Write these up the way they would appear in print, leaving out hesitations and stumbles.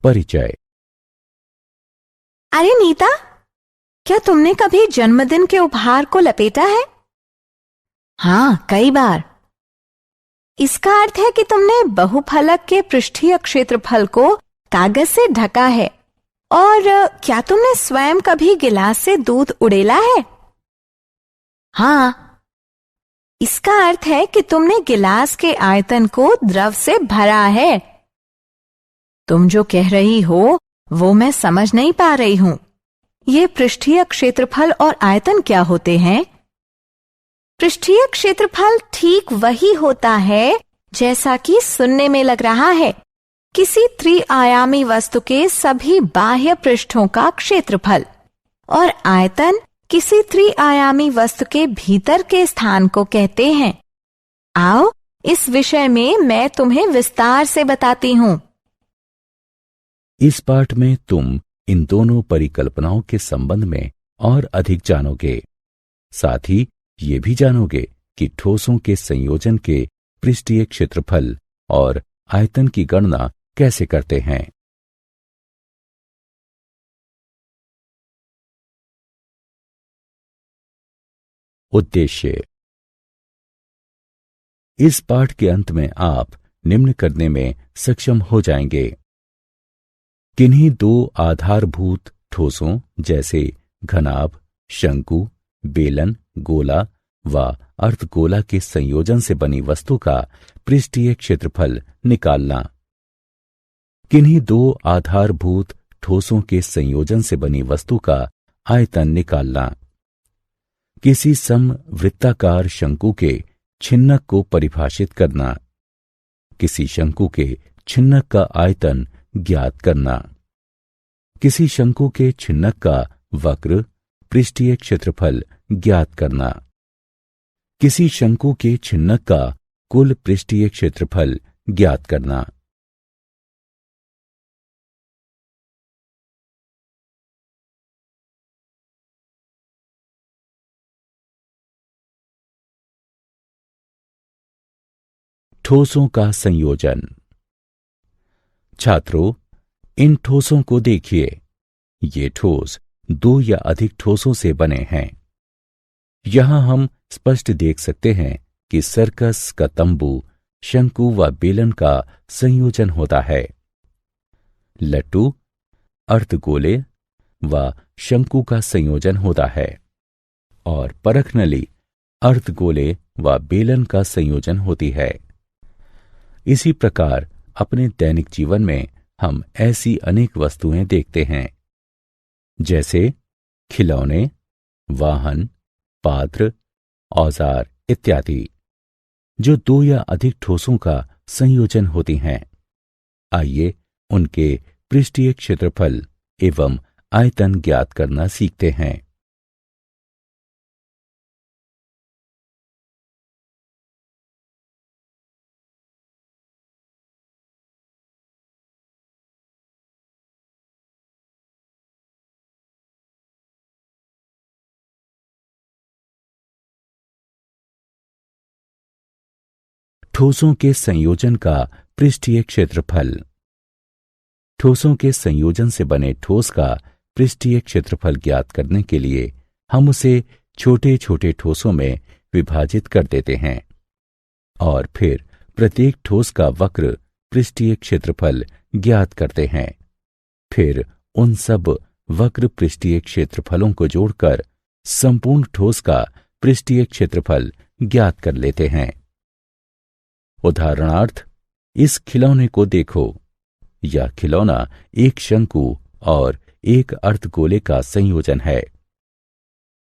परिचय। अरे नीता, क्या तुमने कभी जन्मदिन के उपहार को लपेटा है? हाँ, कई बार। इसका अर्थ है कि तुमने बहुफलक के पृष्ठीय क्षेत्रफल को कागज से ढका है। और क्या तुमने स्वयं कभी गिलास से दूध उड़ेला है? हाँ। इसका अर्थ है कि तुमने गिलास के आयतन को द्रव से भरा है। तुम जो कह रही हो वो मैं समझ नहीं पा रही हूं। ये पृष्ठीय क्षेत्रफल और आयतन क्या होते हैं? पृष्ठीय क्षेत्रफल ठीक वही होता है जैसा कि सुनने में लग रहा है, किसी त्रिआयामी वस्तु के सभी बाह्य पृष्ठों का क्षेत्रफल। और आयतन किसी त्रिआयामी वस्तु के भीतर के स्थान को कहते हैं। आओ, इस विषय में मैं तुम्हें विस्तार से बताती हूं। इस पाठ में तुम इन दोनों परिकल्पनाओं के संबंध में और अधिक जानोगे। साथ ही ये भी जानोगे कि ठोसों के संयोजन के पृष्ठीय क्षेत्रफल और आयतन की गणना कैसे करते हैं। उद्देश्य। इस पाठ के अंत में आप निम्न करने में सक्षम हो जाएंगे। किन्हीं दो आधारभूत ठोसों जैसे घनाभ, शंकु, बेलन, गोला व अर्धगोला के संयोजन से बनी वस्तु का पृष्ठीय क्षेत्रफल निकालना। किन्हीं दो आधारभूत ठोसों के संयोजन से बनी वस्तु का आयतन निकालना। किसी समवृत्ताकार शंकु के छिन्नक को परिभाषित करना। किसी शंकु के छिन्नक का आयतन ज्ञात करना। किसी शंकु के छिन्नक का वक्र पृष्ठीय क्षेत्रफल ज्ञात करना। किसी शंकु के छिन्नक का कुल पृष्ठीय क्षेत्रफल ज्ञात करना। ठोसों का संयोजन। छात्रों, इन ठोसों को देखिए। ये ठोस दो या अधिक ठोसों से बने हैं। यहां हम स्पष्ट देख सकते हैं कि सर्कस का तंबू शंकु व बेलन का संयोजन होता है। लट्टू अर्धगोले व शंकु का संयोजन होता है और परखनली अर्धगोले व बेलन का संयोजन होती है। इसी प्रकार अपने दैनिक जीवन में हम ऐसी अनेक वस्तुएं देखते हैं, जैसे खिलौने, वाहन, पात्र, औजार इत्यादि, जो दो या अधिक ठोसों का संयोजन होती हैं। आइए उनके पृष्ठीय क्षेत्रफल एवं आयतन ज्ञात करना सीखते हैं। ठोसों के संयोजन का पृष्ठीय क्षेत्रफल। ठोसों के संयोजन से बने ठोस का पृष्ठीय क्षेत्रफल ज्ञात करने के लिए हम उसे छोटे छोटे ठोसों में विभाजित कर देते हैं और फिर प्रत्येक ठोस का वक्र पृष्ठीय क्षेत्रफल ज्ञात करते हैं। फिर उन सब वक्र पृष्ठीय क्षेत्रफलों को जोड़कर संपूर्ण ठोस का पृष्ठीय क्षेत्रफल ज्ञात कर लेते हैं। उदाहरणार्थ, इस खिलौने को देखो। यह खिलौना एक शंकु और एक अर्धगोले का संयोजन है।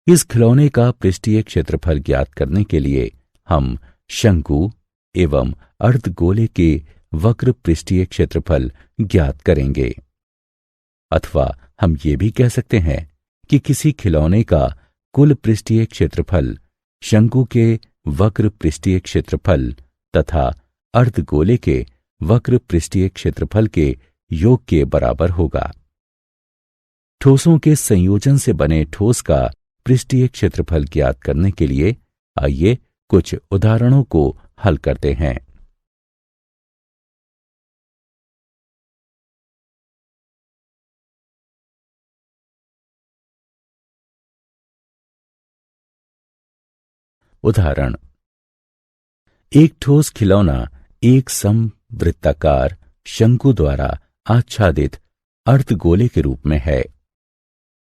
इस खिलौने का पृष्ठीय क्षेत्रफल ज्ञात करने के लिए हम शंकु एवं अर्धगोले के वक्र पृष्ठीय क्षेत्रफल ज्ञात करेंगे। अथवा हम ये भी कह सकते हैं कि किसी खिलौने का कुल पृष्ठीय क्षेत्रफल शंकु के वक्र पृष्ठीय क्षेत्रफल तथा अर्धगोले के वक्र पृष्ठीय क्षेत्रफल के योग के बराबर होगा। ठोसों के संयोजन से बने ठोस का पृष्ठीय क्षेत्रफल ज्ञात करने के लिए आइए कुछ उदाहरणों को हल करते हैं। उदाहरण, एक ठोस खिलौना एक समवृत्ताकार शंकु द्वारा आच्छादित अर्धगोले के रूप में है।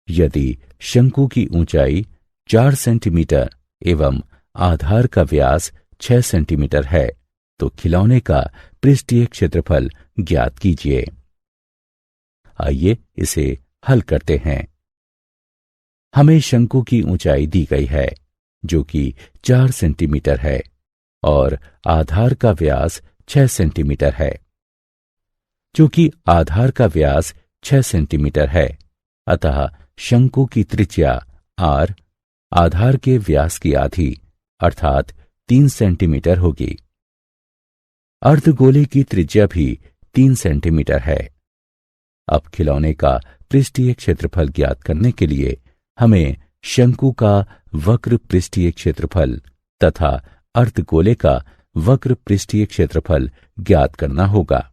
यदि शंकु की ऊंचाई 4 सेंटीमीटर एवं आधार का व्यास 6 सेंटीमीटर है तो खिलौने का पृष्ठीय क्षेत्रफल ज्ञात कीजिए। आइए इसे हल करते हैं। हमें शंकु की ऊंचाई दी गई है जो कि 4 सेंटीमीटर है और आधार का व्यास 6 सेंटीमीटर है। चूंकि आधार का व्यास 6 सेंटीमीटर है अतः शंकु की त्रिज्या r आधार के व्यास की आधी अर्थात 3 सेंटीमीटर होगी। अर्धगोले की त्रिज्या भी 3 सेंटीमीटर है। अब खिलौने का पृष्ठीय क्षेत्रफल ज्ञात करने के लिए हमें शंकु का वक्र पृष्ठीय क्षेत्रफल तथा अर्धगोले का वक्र पृष्ठीय क्षेत्रफल ज्ञात करना होगा।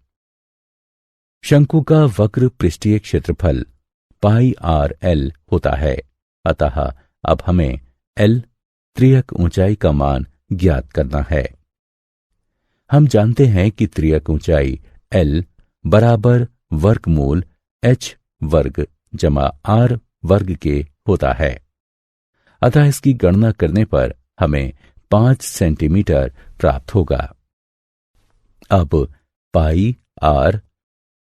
शंकु का वक्र पृष्ठीय क्षेत्रफल पाई आर एल होता है, अतः अब हमें एल त्रियक ऊंचाई का मान ज्ञात करना है। हम जानते हैं कि त्रियक ऊंचाई एल बराबर वर्गमूल एच वर्ग जमा आर वर्ग के होता है, अतः इसकी गणना करने पर हमें 5 सेंटीमीटर प्राप्त होगा। अब पाई आर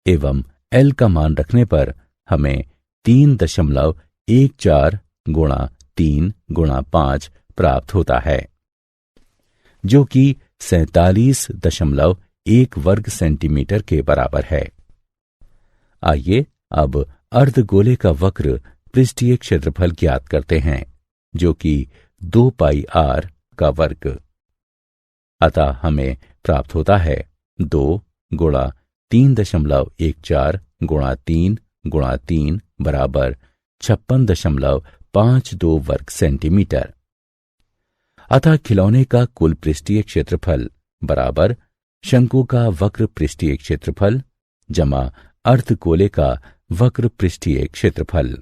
एवं एल का मान रखने पर हमें 3.14 गुणा 3 गुणा 5 प्राप्त होता है जो कि 47.1 वर्ग सेंटीमीटर के बराबर है। आइए अब अर्धगोले का वक्र पृष्ठीय क्षेत्रफल ज्ञात करते हैं जो कि 2 पाई आर का वर्ग। अतः हमें प्राप्त होता है 2 गुणा 3.14 गुणा 3 गुणा 3 बराबर 56.52 वर्ग सेंटीमीटर। अतः खिलौने का कुल पृष्ठीय क्षेत्रफल बराबर शंकु का वक्र पृष्ठीय क्षेत्रफल जमा अर्धगोले का वक्र पृष्ठीय क्षेत्रफल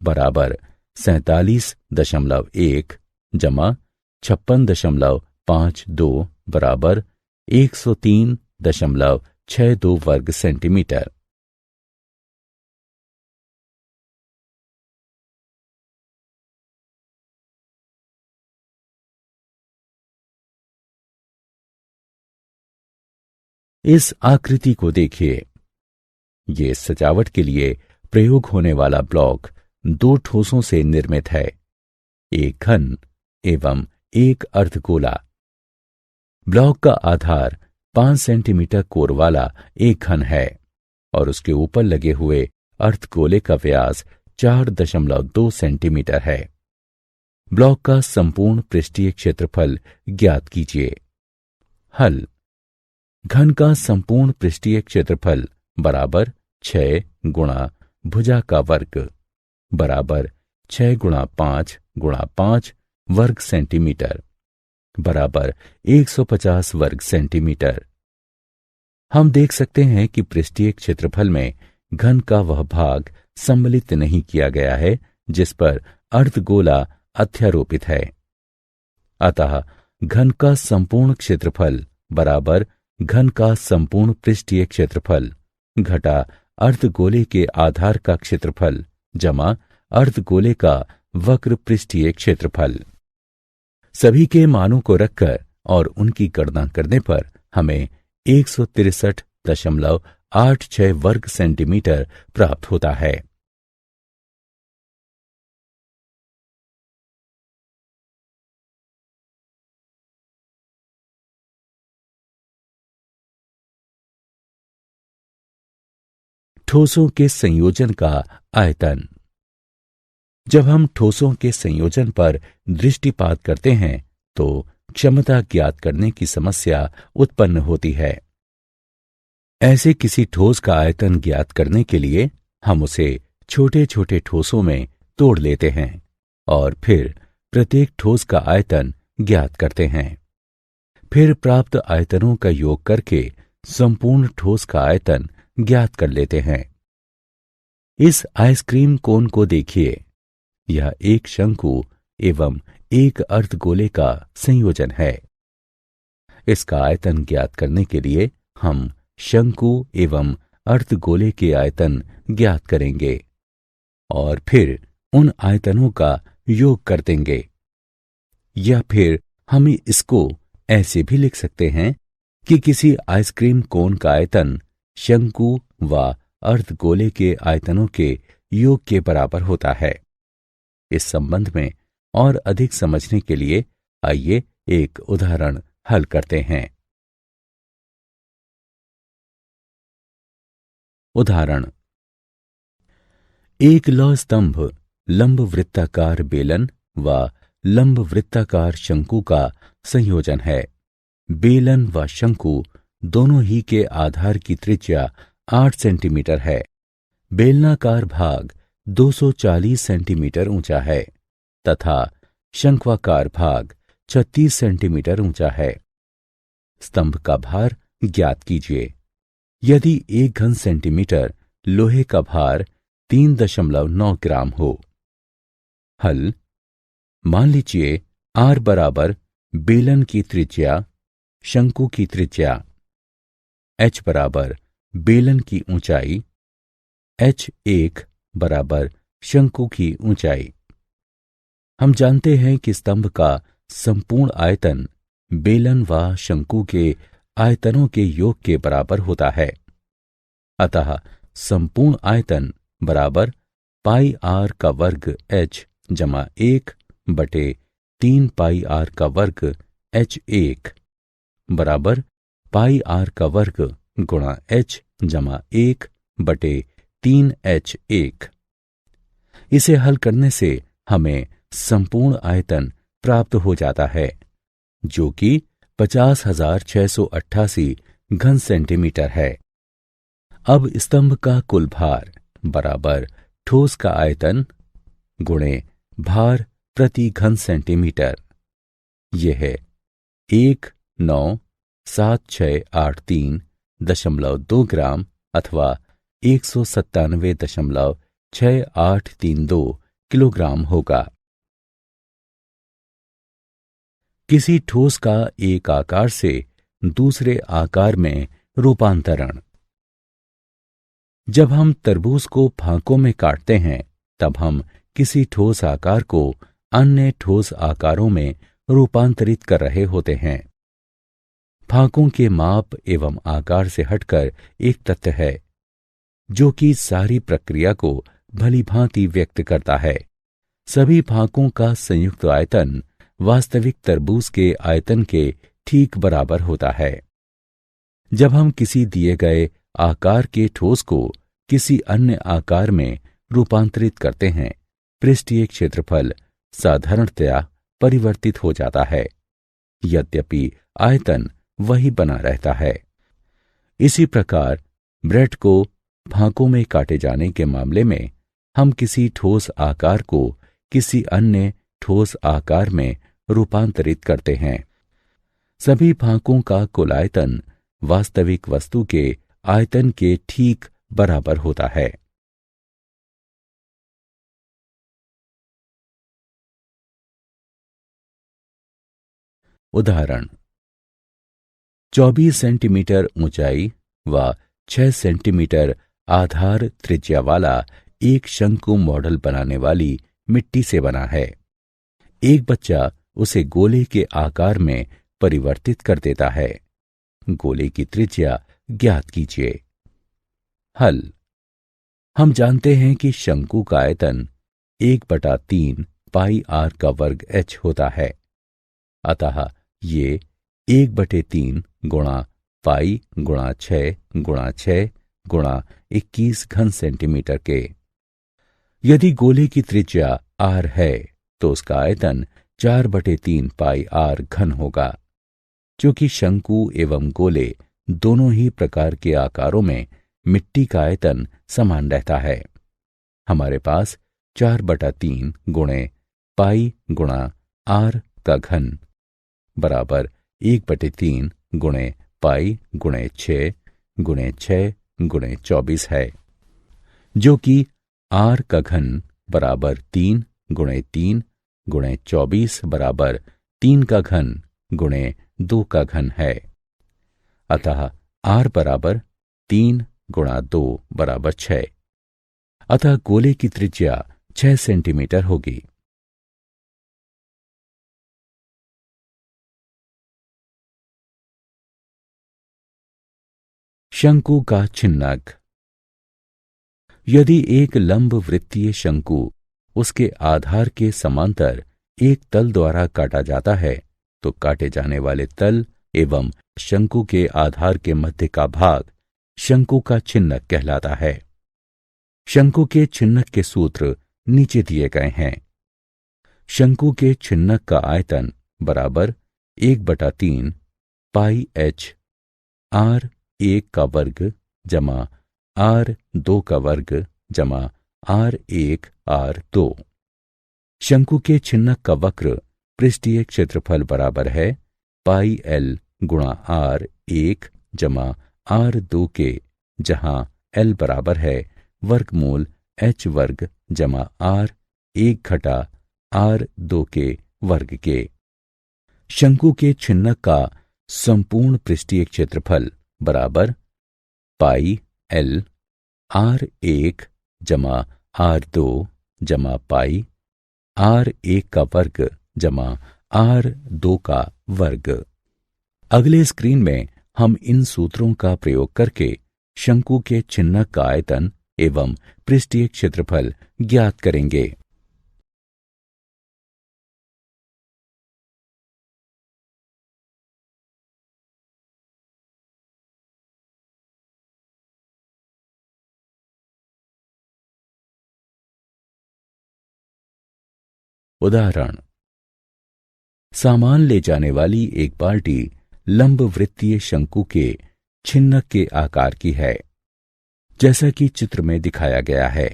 बराबर 47.1 जमा 56.52 बराबर 103.62 वर्ग सेंटीमीटर। इस आकृति को देखिए। ये सजावट के लिए प्रयोग होने वाला ब्लॉक 2 ठोसों से निर्मित है, एक घन एवं एक अर्धगोला। ब्लॉक का आधार 5 सेंटीमीटर कोर वाला एक घन है और उसके ऊपर लगे हुए अर्धगोले का व्यास 4.2 सेंटीमीटर है। ब्लॉक का संपूर्ण पृष्ठीय क्षेत्रफल ज्ञात कीजिए। हल। घन का संपूर्ण पृष्ठीय क्षेत्रफल बराबर 6 गुणा भुजा का वर्ग बराबर 6 गुणा 5 गुणा 5 वर्ग सेंटीमीटर बराबर 150 वर्ग सेंटीमीटर। हम देख सकते हैं कि पृष्ठीय क्षेत्रफल में घन का वह भाग सम्मिलित नहीं किया गया है जिस पर अर्धगोला अध्यारोपित है। अतः घन का संपूर्ण क्षेत्रफल बराबर घन का संपूर्ण पृष्ठीय क्षेत्रफल घटा अर्धगोले के आधार का क्षेत्रफल जमा अर्धगोले का वक्र पृष्ठीय क्षेत्रफल। सभी के मानों को रखकर और उनकी गणना करने पर हमें 163.86 वर्ग सेंटीमीटर प्राप्त होता है। ठोसों के संयोजन का आयतन। जब हम ठोसों के संयोजन पर दृष्टिपात करते हैं तो क्षमता ज्ञात करने की समस्या उत्पन्न होती है। ऐसे किसी ठोस का आयतन ज्ञात करने के लिए हम उसे छोटे छोटे ठोसों में तोड़ लेते हैं और फिर प्रत्येक ठोस का आयतन ज्ञात करते हैं। फिर प्राप्त आयतनों का योग करके संपूर्ण ठोस का आयतन ज्ञात कर लेते हैं। इस आइसक्रीम कोन को देखिए। यह एक शंकु एवं एक अर्धगोले का संयोजन है। इसका आयतन ज्ञात करने के लिए हम शंकु एवं अर्धगोले के आयतन ज्ञात करेंगे और फिर उन आयतनों का योग कर देंगे। या फिर हम इसको ऐसे भी लिख सकते हैं कि किसी आइसक्रीम कोन का आयतन शंकु व अर्धगोले के आयतनों के योग के बराबर होता है। इस संबंध में और अधिक समझने के लिए आइए एक उदाहरण हल करते हैं। उदाहरण, एक लौह स्तंभ लंब वृत्ताकार बेलन व लंब वृत्ताकार शंकु का संयोजन है। बेलन व शंकु दोनों ही के आधार की त्रिज्या 8 सेंटीमीटर है। बेलनाकार भाग 240 सेंटीमीटर ऊंचा है तथा शंक्वाकार भाग 36 सेंटीमीटर ऊंचा है। स्तंभ का भार ज्ञात कीजिए। यदि 1 घन सेंटीमीटर लोहे का भार 3.9 ग्राम हो। हल, मान लीजिए R बराबर बेलन की त्रिज्या, शंकु की त्रिज्या, H बराबर बेलन की ऊंचाई, H1 बराबर शंकु की ऊंचाई। हम जानते हैं कि स्तंभ का संपूर्ण आयतन बेलन व शंकु के आयतनों के योग के बराबर होता है। अतः संपूर्ण आयतन बराबर पाई आर का वर्ग H जमा 1/3 पाई आर का वर्ग H1 बराबर पाई आर का वर्ग गुणा H जमा 1/3 H1। इसे हल करने से हमें संपूर्ण आयतन प्राप्त हो जाता है जो कि 50,688 घन सेंटीमीटर है। अब स्तंभ का कुल भार बराबर ठोस का आयतन गुणे भार प्रति घन सेंटीमीटर। यह है 1,97683.2 ग्राम अथवा 197.6832 किलोग्राम होगा। किसी ठोस का एक आकार से दूसरे आकार में रूपांतरण। जब हम तरबूज को फांकों में काटते हैं तब हम किसी ठोस आकार को अन्य ठोस आकारों में रूपांतरित कर रहे होते हैं। फांकों के माप एवं आकार से हटकर एक तथ्य है जो कि सारी प्रक्रिया को भलीभांति व्यक्त करता है। सभी फांकों का संयुक्त आयतन वास्तविक तरबूज के आयतन के ठीक बराबर होता है। जब हम किसी दिए गए आकार के ठोस को किसी अन्य आकार में रूपांतरित करते हैं, पृष्ठीय क्षेत्रफल साधारणतया परिवर्तित हो जाता है, यद्यपि आयतन वही बना रहता है। इसी प्रकार ब्रेड को फांकों में काटे जाने के मामले में हम किसी ठोस आकार को किसी अन्य ठोस आकार में रूपांतरित करते हैं। सभी फांकों का कुल आयतन वास्तविक वस्तु के आयतन के ठीक बराबर होता है। उदाहरण, 24 सेंटीमीटर ऊंचाई व 6 सेंटीमीटर आधार त्रिज्या वाला एक शंकु मॉडल बनाने वाली मिट्टी से बना है। एक बच्चा उसे गोले के आकार में परिवर्तित कर देता है। गोले की त्रिज्या ज्ञात कीजिए। हल, हम जानते हैं कि शंकु का आयतन 1/3 पाई आर का वर्ग H होता है। अतः ये 1/3 गुणा पाई गुणा 6 गुणा 6 गुणा 21 घन सेंटीमीटर के। यदि गोले की त्रिज्या R है तो उसका आयतन 4/3 पाई आर घन होगा। क्योंकि शंकु एवं गोले दोनों ही प्रकार के आकारों में मिट्टी का आयतन समान रहता है, हमारे पास 4/3 गुणे पाई गुणा आर का घन बराबर 1/3 गुणे पाई गुणे 6 गुणे 6 गुणे 24 है, जो कि आर का घन बराबर 3 गुणे 3 गुणे 24 बराबर 3 का घन गुणे 2 का घन है। अतः r बराबर 3 गुणा 2 बराबर 6। अतः गोले की त्रिज्या 6 सेंटीमीटर होगी। शंकु का छिन्नक। यदि एक लंब वृत्तीय शंकु उसके आधार के समांतर एक तल द्वारा काटा जाता है तो काटे जाने वाले तल एवं शंकु के आधार के मध्य का भाग शंकु का छिन्नक कहलाता है। शंकु के छिन्नक के सूत्र नीचे दिए गए हैं। शंकु के छिन्नक का आयतन बराबर 1/3 पाई h r1 का वर्ग जमा r2 का वर्ग जमा r1 r2। शंकु के छिन्नक का वक्र पृष्ठीय क्षेत्रफल बराबर है पाई l गुणा r1 जमा r2 के, जहां l बराबर है वर्गमूल h वर्ग जमा r1 घटा r2 के वर्ग के। शंकु के छिन्नक का संपूर्ण पृष्ठीय क्षेत्रफल बराबर पाई l r1 जमा r2 जमा पाई r1 का वर्ग जमा r2 का वर्ग। अगले स्क्रीन में हम इन सूत्रों का प्रयोग करके शंकु के छिन्नक का आयतन एवं पृष्ठीय क्षेत्रफल ज्ञात करेंगे। उदाहरण, सामान ले जाने वाली एक बाल्टी लंब वृत्तीय शंकु के छिन्नक के आकार की है, जैसा कि चित्र में दिखाया गया है।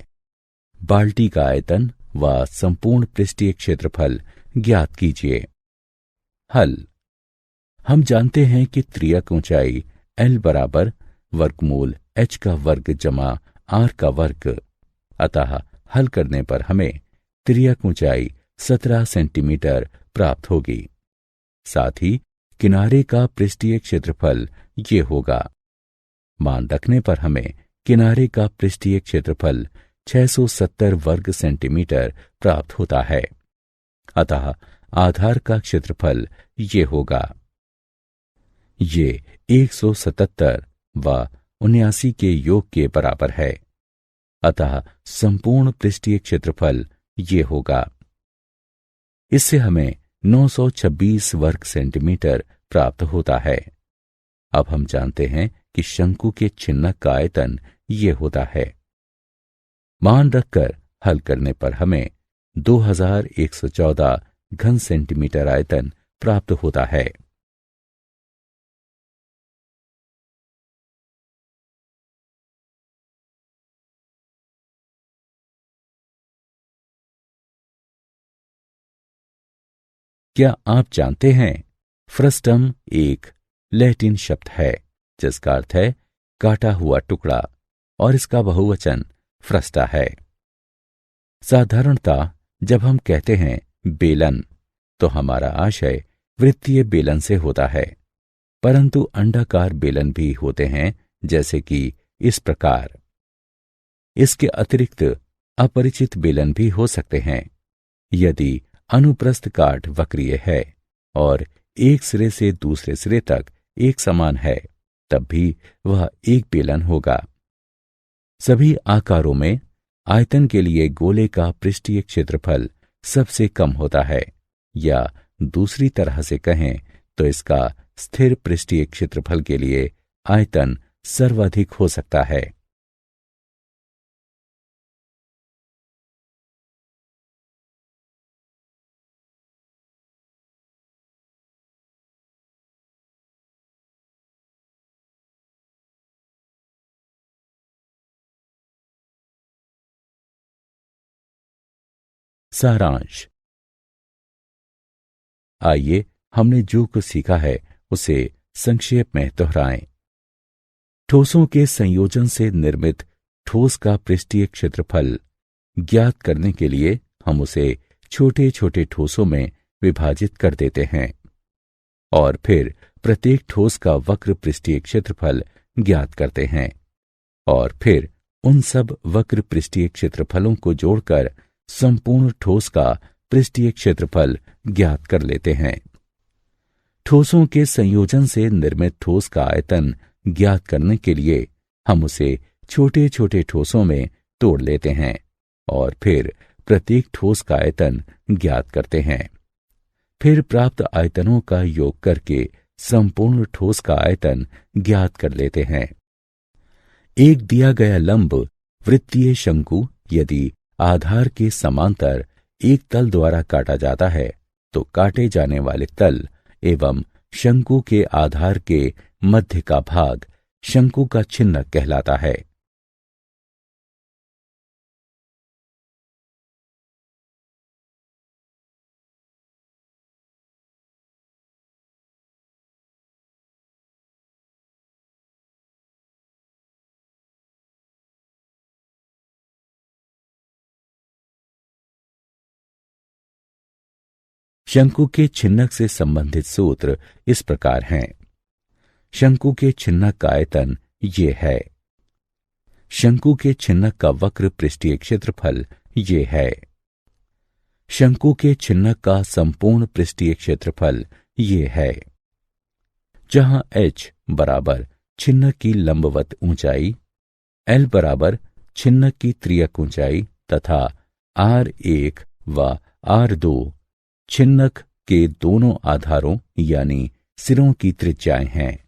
बाल्टी का आयतन व संपूर्ण पृष्ठीय क्षेत्रफल ज्ञात कीजिए। हल। हम जानते हैं कि त्रियक ऊंचाई l बराबर वर्गमूल h का वर्ग जमा r का वर्ग। अतः हल करने पर हमें त्रियक ऊंचाई 17 सेंटीमीटर प्राप्त होगी। साथ ही किनारे का पृष्ठीय क्षेत्रफल ये होगा। मान रखने पर हमें किनारे का पृष्ठीय क्षेत्रफल 670 वर्ग सेंटीमीटर प्राप्त होता है। अतः आधार का क्षेत्रफल ये होगा। ये 177 व 79 के योग के बराबर है। अतः संपूर्ण पृष्ठीय क्षेत्रफल ये होगा। इससे हमें 926 वर्ग सेंटीमीटर प्राप्त होता है। अब हम जानते हैं कि शंकु के छिन्नक का आयतन ये होता है। मान रखकर हल करने पर हमें 2114 घन सेंटीमीटर आयतन प्राप्त होता है। क्या आप जानते हैं फ्रस्टम एक लैटिन शब्द है जिसका अर्थ है काटा हुआ टुकड़ा और इसका बहुवचन फ्रस्टा है। साधारणतः जब हम कहते हैं बेलन तो हमारा आशय वृत्तीय बेलन से होता है, परंतु अंडाकार बेलन भी होते हैं, जैसे कि इस प्रकार। इसके अतिरिक्त अपरिचित बेलन भी हो सकते हैं। यदि अनुप्रस्थ काट वक्रीय है और एक सिरे से दूसरे सिरे तक एक समान है, तब भी वह एक बेलन होगा। सभी आकारों में आयतन के लिए गोले का पृष्ठीय क्षेत्रफल सबसे कम होता है, या दूसरी तरह से कहें तो इसका स्थिर पृष्ठीय क्षेत्रफल के लिए आयतन सर्वाधिक हो सकता है। सारांश। आइए हमने जो कुछ सीखा है उसे संक्षेप में दोहराएं। ठोसों के संयोजन से निर्मित ठोस का पृष्ठीय क्षेत्रफल ज्ञात करने के लिए हम उसे छोटे छोटे ठोसों में विभाजित कर देते हैं और फिर प्रत्येक ठोस का वक्र पृष्ठीय क्षेत्रफल ज्ञात करते हैं और फिर उन सब वक्र पृष्ठीय क्षेत्रफलों को जोड़कर संपूर्ण ठोस का पृष्ठीय क्षेत्रफल ज्ञात कर लेते हैं। ठोसों के संयोजन से निर्मित ठोस का आयतन ज्ञात करने के लिए हम उसे छोटे छोटे ठोसों में तोड़ लेते हैं और फिर प्रत्येक ठोस का आयतन ज्ञात करते हैं। फिर प्राप्त आयतनों का योग करके संपूर्ण ठोस का आयतन ज्ञात कर लेते हैं। एक दिया गया लंब वृत्तीय शंकु यदि आधार के समांतर एक तल द्वारा काटा जाता है तो काटे जाने वाले तल एवं शंकु के आधार के मध्य का भाग शंकु का छिन्नक कहलाता है। शंकु के छिन्नक से संबंधित सूत्र इस प्रकार हैं। शंकु के छिन्नक का आयतन ये है। शंकु के छिन्नक का वक्र पृष्ठीय क्षेत्रफल ये है। शंकु के छिन्नक का संपूर्ण पृष्ठीय क्षेत्रफल ये है। जहां h बराबर छिन्नक की लंबवत ऊंचाई, l बराबर छिन्नक की त्रियक ऊंचाई तथा r1 व r2 छिन्नक के दोनों आधारों यानी सिरों की त्रिज्याएं हैं।